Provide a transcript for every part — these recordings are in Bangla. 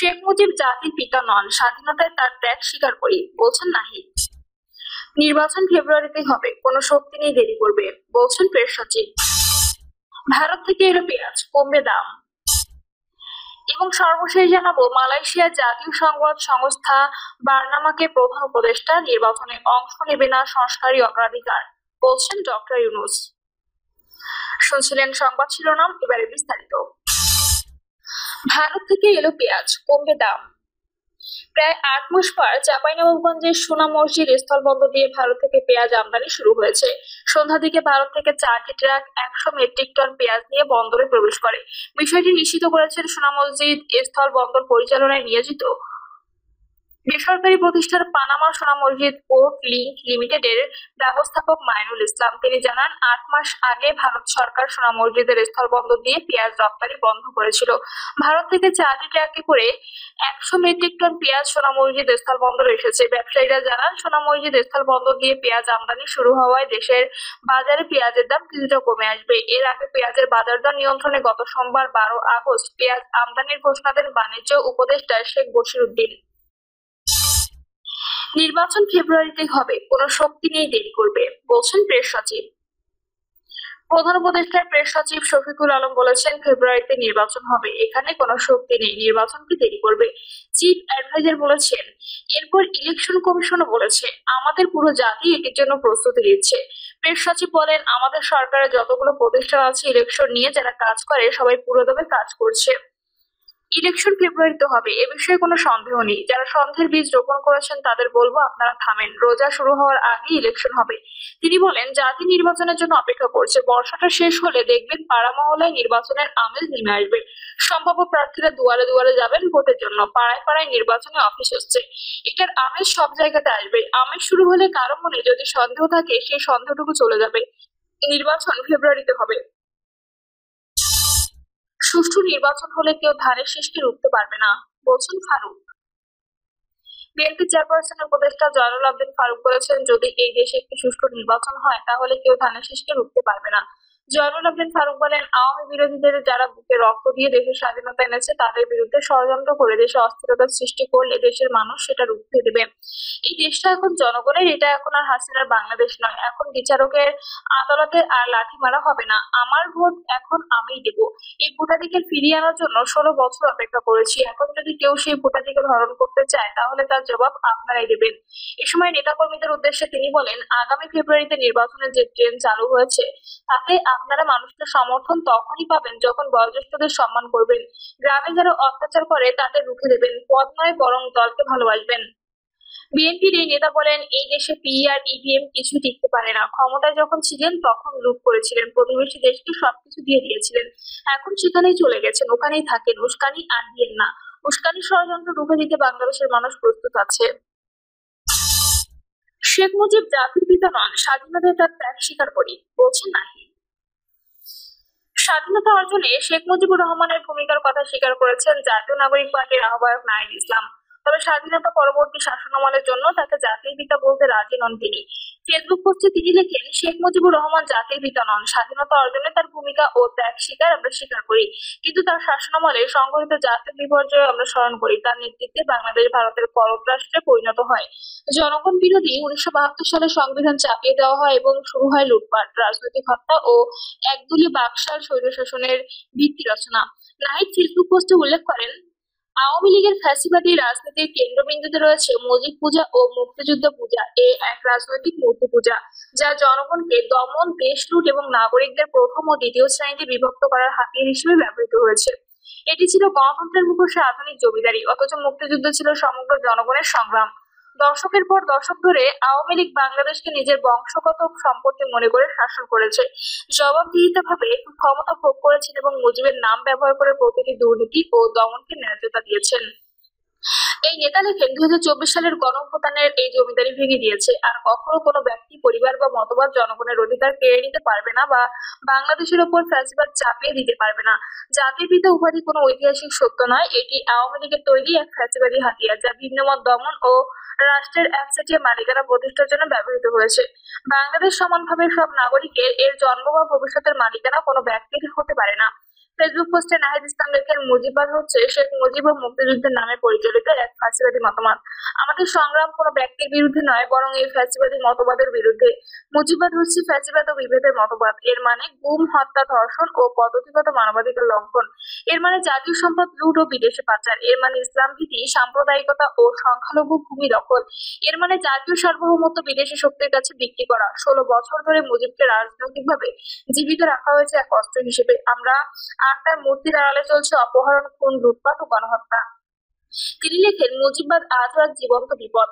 শেখ মুজিব জাতির পিতা নন, স্বাধীনতায় তার ত্যাগ স্বীকার করি, বলছেন নাহিদ। নির্বাচন ফেব্রুয়ারিতে হবে, কোনো শক্তি নেই দেরি করবে, বলছেন প্রেস সচিব। ভারত থেকে এলো পেঁয়াজ, কমবে দাম। এবং সর্বশেষ জানাবো, মালয়েশিয়ার জাতীয় সংবাদ সংস্থা বার্নামাকে প্রধান উপদেষ্টা, নির্বাচনে অংশ নেবে না সংস্কারী অগ্রাধিকার, বলছেন ডক্টর ইউনূস। শুনছিলেন সংবাদ শিরোনাম, এবারে বিস্তারিত। ভারত থেকে এলো পেঁয়াজ, কমবে দাম। প্রায় ৮ মাস পর চাঁপাইনবাবগঞ্জের সোনা মসজিদ স্থলবন্দর দিয়ে ভারত থেকে পেঁয়াজ আমদানি শুরু হয়েছে। সন্ধ্যার দিকে ভারত থেকে ৪টি ট্রাক ১০০ মেট্রিক টন পেঁয়াজ নিয়ে বন্দরে প্রবেশ করে। বিষয়টি নিশ্চিত করেছেন সোনা মসজিদ স্থলবন্দর পরিচালনায় নিয়োজিত বেসরকারি প্রতিষ্ঠান পানামা সোনা মসজিদ পোর্ট লিংক লিমিটেডের ব্যবস্থাপক মাইনুল ইসলাম। তিনি জানান, ৮ মাস আগে ভারত সরকার সোনা মসজিদের স্থলবন্দর দিয়ে পেঁয়াজ রপ্তানি বন্ধ করেছিল। ভারত থেকে ৪টি ট্রাকে করে ১০০ মেট্রিক টন পেঁয়াজ সোনা মসজিদ স্থলবন্দরে এসেছে। ব্যবসায়ীরা জানান, সোনা মসজিদ স্থলবন্দর দিয়ে পেঁয়াজ আমদানি শুরু হওয়ায় দেশের বাজারে পেঁয়াজের দাম কিছুটা কমে আসবে। এর আগে পেঁয়াজের বাজার দর নিয়ন্ত্রণে গত সোমবার ১২ আগস্ট পেঁয়াজ আমদানির ঘোষণা দেন বাণিজ্য উপদেষ্টা শেখ বশিরউদ্দিন। নির্বাচন ফেব্রুয়ারিতে হবে, কোনো শক্তি নেই দেরি করবে, বলছেন প্রেস সচিব। প্রধান উপদেষ্টার প্রেস সচিব শফিকুল আলম বলেছেন, ফেব্রুয়ারিতে নির্বাচন হবে, এখানে কোনো শক্তি নেই, নির্বাচনকে দেরি করবে। চিফ অ্যাডভাইজার বলেছেন। এরপর ইলেকশন কমিশনও বলেছে, আমাদের পুরো জাতি এটির জন্য প্রস্তুতি নিচ্ছে। প্রেস সচিব বলেন, আমাদের সরকারের যতগুলো প্রতিষ্ঠান আছে ইলেকশন নিয়ে যারা কাজ করে সবাই পুরোদমে কাজ করছে। ইলেকশন ফেব্রুয়ারিতে হবে, এ বিষয়ে কোনো সন্দেহ নেই। যারা সন্দেহের বীজ রোপণ করেছেন তাদের বলবো, আপনারা থামেন, রোজা শুরু হওয়ার আগেই ইলেকশন হবে। তিনি বলেন, জাতি নির্বাচনের জন্য অপেক্ষা করছে, বর্ষাটা শেষ হলে দেখবেন পাড়া মহল্লায় নির্বাচনের আমেজ নেমে আসবে। সম্ভাব্য প্রার্থীরা দুয়ারে দুয়ারে যাবেন ভোটের জন্য, পাড়ায় পাড়ায় নির্বাচনী অফিস হচ্ছে, এটার আমেজ সব জায়গাতে আসবে। আমেজ শুরু হলে কারো মনে যদি সন্দেহ থাকে সেই সন্দেহটুকু চলে যাবে। নির্বাচন ফেব্রুয়ারিতে হবে। সুষ্ঠু নির্বাচন হলে কেউ ধানের শীষকে রুখতে পারবে না, বলছেন ফারুক। বিএনপি চেয়ারপারসনের উপদেষ্টা জয়নুল আবেদিন ফারুক বলেছেন, যদি এই দেশে একটি সুষ্ঠু নির্বাচন হয় তাহলে কেউ ধানের শীষকে রুখতে পারবে না। জয়নুল আবেদিন ফারুক বলেন, আওয়ামী বিরোধীদের যারা বুকে রক্ত দিয়ে দেশের স্বাধীনতা এনেছে তাদের বিরুদ্ধে ষড়যন্ত্র করে দেশে অস্থিরতা সৃষ্টি করলে দেশের মানুষ সেটা রুখতে দেবে। এই দেশটা এখন জনগণের, এটা এখন আর হাসিনার বাংলাদেশ নয়। এখন বিচারকের আদালতের আর লাঠি মারা হবে না। আমার ভোট এখন আমিই দেব। এই ভোটাধিকার ফিরিয়ে আনার জন্য ১৬ বছর অপেক্ষা করেছি। এখন যদি কেউ সেই ভোটাধিকার হরণ করতে চায় তাহলে তার জবাব আপনারাই দেবেন। এ সময় নেতাকর্মীদের উদ্দেশ্যে তিনি বলেন, আগামী ফেব্রুয়ারিতে নির্বাচনের যে ট্রেন চালু হয়েছে তাতে আপনারা মানুষকে সমর্থন তখনই পাবেন যখন বয়োজ্যেষ্ঠদের সম্মান করবেন, গ্রামে যারা অত্যাচার করে তাদের রুখে দেবেন, পদ নয় বরং দলকে ভালোবাসবেন। বিএনপির এই নেতা বলেন, এই দেশে পিআর ইভিএম কিছু টিকতে পারে না। ক্ষমতায় যখন ছিলেন তখন লুট করেছিলেন, প্রতিবেশী দেশকে সবকিছু দিয়ে দিয়েছিলেন, এখন সেখানেই চলে গেছেন, ওখানেই থাকেন। উস্কানি আর দিয়েন না। উস্কানি ষড়যন্ত্র রুখে দিতে বাংলাদেশের মানুষ প্রস্তুত আছে। শেখ মুজিব জাতির পিতা নন, স্বাধীনতায় তার ত্যাগ স্বীকার করি, বলছেন নাহিদ। স্বাধীনতা অর্জনে শেখ মুজিবুর রহমানের ভূমিকার কথা স্বীকার করেছেন জাতীয় নাগরিক পার্টির আহ্বায়ক নাহিদ ইসলাম। তবে স্বাধীনতা পরবর্তী শাসনামলের জন্য তাকে জাতির পিতা বলতে রাজি নন তিনি। ফেসবুক পোস্টে তিনি লেখেন, শেখ মুজিবুর রহমান জাতির পিতা নন, স্বাধীনতা অর্জনে তার ভূমিকা ও ত্যাগ আমরা স্বীকার করি, কিন্তু তার শাসনামলে সংঘটিত জাতীয় বিপর্যয় আমরা স্মরণ করি। তার নেতৃত্বে বাংলাদেশ ভারতের পরব রাষ্ট্রে পরিণত হয়। জনগণ বিরোধী ১৯৭২ সালে সংবিধান চাপিয়ে দেওয়া হয় এবং শুরু হয় লুটপাট, রাজনৈতিক হত্যা ও একদলীয় বাকশাল স্বৈরশাসনের ভিত্তি রচনা। নাহিদ ফেসবুক পোস্টে উল্লেখ করেন, আওয়ামী লীগের ফ্যাসিবাদী রাজনীতির কেন্দ্রবিন্দুতে রয়েছে মুজিব পূজা ও মুক্তিযুদ্ধ পূজা, এক রাজনৈতিক মূর্তি পূজা যা জনগণকে দমন, দেশ লুট এবং নাগরিকদের প্রথম ও দ্বিতীয় শ্রেণীতে বিভক্ত করার হাতিয়ার হিসেবে ব্যবহৃত হয়েছে। এটি ছিল গণতন্ত্রের মুখোশে আধুনিক জমিদারি, অথচ মুক্তিযুদ্ধ ছিল সমগ্র জনগণের সংগ্রাম। দশকের পর দশক ধরে আওয়ামী লীগ বাংলাদেশকে নিজের বংশগত সম্পত্তি মনে করে শাসন করেছে, জবাবদিহিতাভাবে ক্ষমতা ভোগ করেছেন এবং মুজিবের নাম ব্যবহার করে প্রতিটি দুর্নীতি ও দমনকে ন্যায্যতা দিয়েছেন। এই নেতা লেখেন, ২০২৪ সালের গণঅভ্যুত্থানের এই জমিদারি ভেঙে দিয়েছে, আর কখনো কোনো ব্যক্তি, পরিবার বা মতবাদ জনগণের অধিকার কেড়ে নিতে পারবে না বা বাংলাদেশের উপর ফ্যাসিবাদ চাপিয়ে দিতে পারবে না। জাতির পিতা উপাধি কোনো ঐতিহাসিক সত্য নয়, এটি আওয়ামী লীগের তৈরি এক ফ্যাসিবাদী হাতিয়ার যা ভিন্নমত দমন ও রাষ্ট্রের একচেটিয়া মালিকানা প্রতিষ্ঠার জন্য ব্যবহৃত হয়েছে। বাংলাদেশ সমানভাবে সব নাগরিকের, এর জন্ম বা ভবিষ্যতের মালিকানা কোনো ব্যক্তির হতে পারে না। ফেসবুক পোস্টে নাহিদ ইসলাম লেখেন, মুজিববাদ হচ্ছে শেখ মুজিব ও মুক্তিযুদ্ধের নামে পরিচালিত এক ফ্যাসিবাদী মতবাদ। আমাদের সংগ্রাম কোনো ব্যক্তির বিরুদ্ধে নয়, বরং এই ফ্যাসিবাদী মতবাদের বিরুদ্ধে। মুজিববাদ হচ্ছে ফ্যাসিবাদ ও বিভেদের মতবাদ। এর মানে গুম, হত্যা, ধর্ষণ ও পদ্ধতিগত মানবাধিকার লঙ্ঘন। এর মানে জাতীয় সম্পদ লুট ও বিদেশে পাচার। এর মানে ইসলাম ভীতি, সাম্প্রদায়িকতা ও সংখ্যালঘু ভূমি দখল। এর মানে জাতীয় সার্বভৌমত্ব বিদেশি শক্তির কাছে বিক্রি করা। 16 বছর ধরে মুজিবকে রাজনৈতিকভাবে জীবিত রাখা হয়েছে এক অস্ত্র হিসেবে। আর তার মূর্তির আড়ালে চলছে অপহরণ, খুন, লুটপাট ও গণহত্যা। তিনি লেখেন, মুজিববাদ আজও এক জীবন্ত বিপদ।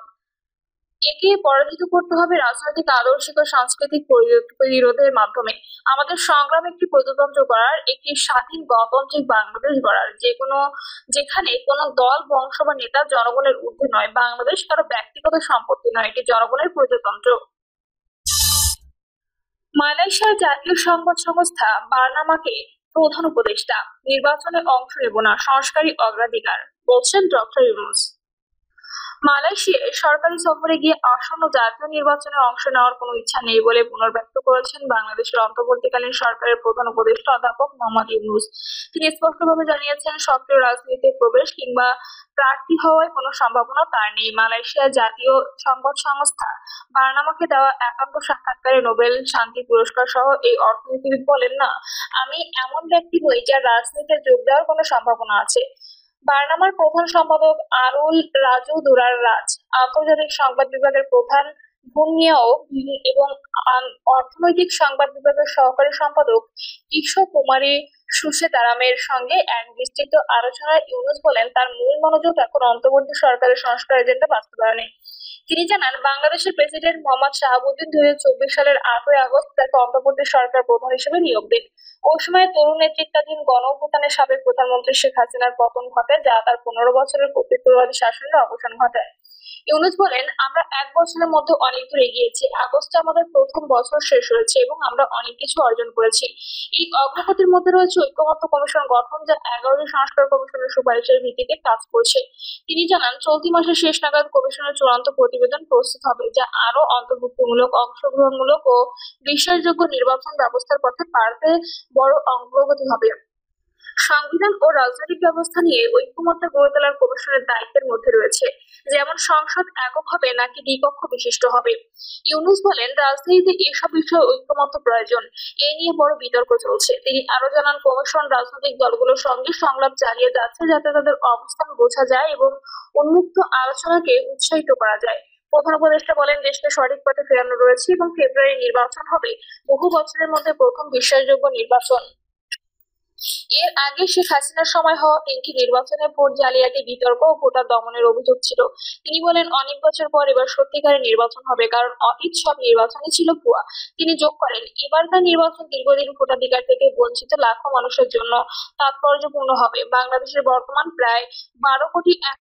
একে পরাজিত করতে হবে রাজনৈতিক, আদর্শিক ও সাংস্কৃতিক প্রতিরোধের মাধ্যমে। আমাদের সংগ্রাম একটি প্রজাতন্ত্র গড়ার, একটি স্বাধীন গণতান্ত্রিক বাংলাদেশ গড়ার, যেখানে কোনো দল, বংশ বা নেতা জনগণের ঊর্ধ্বে নয়। বাংলাদেশ কারো ব্যক্তিগত সম্পত্তি নয়, এটি জনগণের প্রজাতন্ত্র। মালয়েশিয়ার জাতীয় সংবাদ সংস্থা বার্নামাকে প্রধান উপদেষ্টা, নির্বাচনে অংশ নেব না, সংস্কারই অগ্রাধিকার, বলছেন ডক্টর ইউনূস। মালয়েশিয়ায় সরকারি সফরে গিয়ে আসন্ন জাতীয় নির্বাচনে অংশ নেওয়ার কোনো ইচ্ছা নেই বলে পুনর্ব্যক্ত করেছেন বাংলাদেশের অন্তর্বর্তীকালীন সরকারের প্রধান উপদেষ্টা অধ্যাপক মোহাম্মদ ইউনূস। তিনি স্পষ্টভাবে জানিয়েছেন, সক্রিয় রাজনীতিতে প্রবেশ কিংবা প্রার্থী হওয়ার কোনো সম্ভাবনা তার নেই। মালয়েশিয়ার জাতীয় সংবাদ সংস্থা বার্নামাকে দেওয়া একান্ত সাক্ষাৎকারে নোবেল শান্তি পুরস্কার সহ এই অর্থনীতিবিদ বলেন, না, আমি এমন ব্যক্তি নই যার রাজনীতিতে যোগ দেওয়ার কোনো সম্ভাবনা আছে। বার্নামার প্রধান সম্পাদক আরুল রাজু দুরার রাজ, আন্তর্জাতিক সংবাদ বিভাগের প্রধান ভুন মিয়াও এবং অর্থনৈতিক সংবাদ বিভাগের সহকারী সম্পাদক কিশো কুমারী সুসেতারামের সঙ্গে এক বিস্তৃত আলোচনায় ইউনূস বলেন, তার মূল মনোযোগ এখন অন্তর্বর্তী সরকারের সংস্কার এজেন্ডা বাস্তবায়নে। তিনি জানান, বাংলাদেশের প্রেসিডেন্ট মোহাম্মদ শাহাবুদ্দিন 2024 সালের 8ই আগস্ট তাকে অন্তর্বর্তী সরকার প্রধান হিসেবে নিয়োগ দেন। ওই সময় তরুণ নেতৃত্বাধীন গণঅভ্যুত্থানের সাবেক প্রধানমন্ত্রী শেখ হাসিনার পতন ঘটে, যা তার 15 বছরের কর্তৃত্ববাদী শাসনের অবসান ঘটায়। ইউনূস বলেন, আমরা 1 বছরের মধ্যে অনেক দূর এগিয়েছি। আগস্টে আমাদের প্রথম বছর শেষ হয়েছে এবং আমরা অনেক কিছু অর্জন করেছি। এই অগ্রগতির মধ্যে রয়েছে ঐকমত্য কমিশন গঠন, যা 11টি সংস্কার কমিশনের সুপারিশের ভিত্তিতে কাজ করছে। তিনি জানান, চলতি মাসের শেষ নাগাদ কমিশনের চূড়ান্ত প্রতিবেদন প্রস্তুত হবে, যা আরো অন্তর্ভুক্তিমূলক, অংশগ্রহণমূলক ও বিশ্বাসযোগ্য নির্বাচন ব্যবস্থার পথে পারতে বড় অগ্রগতি হবে। সংবিধান ও রাজনৈতিক ব্যবস্থা নিয়ে ঐকমত্য গড়ে তোলার কমিশনের দায়িত্বের মধ্যে রয়েছে, যেমন সংসদ একক হবে নাকি দ্বিকক্ষ বিশিষ্ট হবে। ইউনূস বলেন, রাজনীতিতে এসব বিষয়ে ঐকমত্য প্রয়োজন। এ নিয়ে বড় বিতর্ক চলছে। তিনি আরো জানান, কমিশন রাজনৈতিক দলগুলোর সঙ্গে সংলাপ চালিয়ে যাচ্ছে, যাতে তাদের অবস্থান বোঝা যায় এবং উন্মুক্ত আলোচনাকে উৎসাহিত করা যায়। প্রধান উপদেষ্টা বলেন, দেশকে সঠিক পথে ফেরানো রয়েছে এবং ফেব্রুয়ারি নির্বাচন হবে বহু বছরের মধ্যে প্রথম বিশ্বাসযোগ্য নির্বাচন। এর আগে শেখ হাসিনার সময় হওয়া 3টি নির্বাচনে ভোট জালিয়াতি, বিতর্ক ও ভোটার দমনের অভিযোগ ছিল। তিনি বলেন, অনেক বছর পর এবার সত্যিকারের নির্বাচন হবে, কারণ অতীত সব নির্বাচনই ছিল ভুয়া। তিনি যোগ করেন, এবারকার নির্বাচন দীর্ঘদিন ভোটাধিকার থেকে বঞ্চিত লাখো মানুষের জন্য তাৎপর্যপূর্ণ হবে। বাংলাদেশের বর্তমান প্রায় 12 কোটি